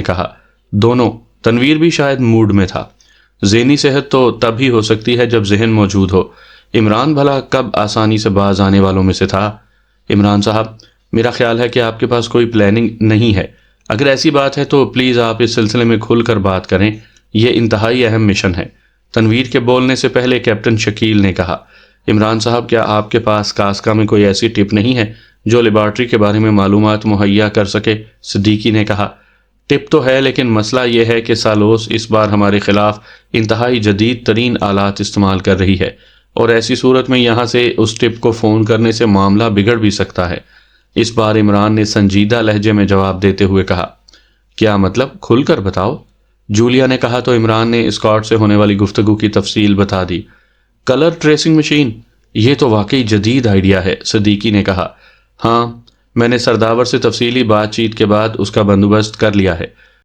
نے کہا۔ دونوں، تنویر بھی شاید موڈ میں تھا۔ ذہنی صحت تو تب ہی ہو سکتی ہے جب ذہن موجود ہو۔ عمران بھلا کب آسانی سے باز آنے والوں میں سے تھا؟ عمران صاحب، میرا خیال ہے کہ آپ کے پاس کوئی پلاننگ نہیں ہے۔ اگر ایسی بات ہے تو پلیز آپ اس سلسلے میں کھل کر بات کریں، یہ انتہائی اہم مشن ہے۔ تنویر کے بولنے سے پہلے کیپٹن شکیل نے کہا۔ عمران صاحب، کیا آپ کے پاس کاسکا میں کوئی ایسی ٹپ نہیں ہے جو لیبارٹری کے بارے میں معلومات مہیا کر سکے؟ صدیقی نے کہا۔ ٹپ تو ہے، لیکن مسئلہ یہ ہے کہ سالوس اس بار ہمارے خلاف انتہائی جدید ترین آلات استعمال کر رہی ہے، اور ایسی صورت میں یہاں سے اس ٹپ کو فون کرنے سے معاملہ بگڑ بھی سکتا ہے۔ اس بار عمران نے سنجیدہ لہجے میں جواب دیتے ہوئے کہا۔ کیا مطلب؟ کھل کر بتاؤ، جولیا نے کہا تو عمران نے اسکاٹ سے ہونے والی گفتگو کی تفصیل بتا دی۔ کلر ٹریسنگ مشین، یہ تو واقعی جدید آئیڈیا ہے، صدیقی نے کہا۔ ہاں، میں نے سرداور سے تفصیلی بات چیت کے بعد اس کا بندوبست کر لیا ہے۔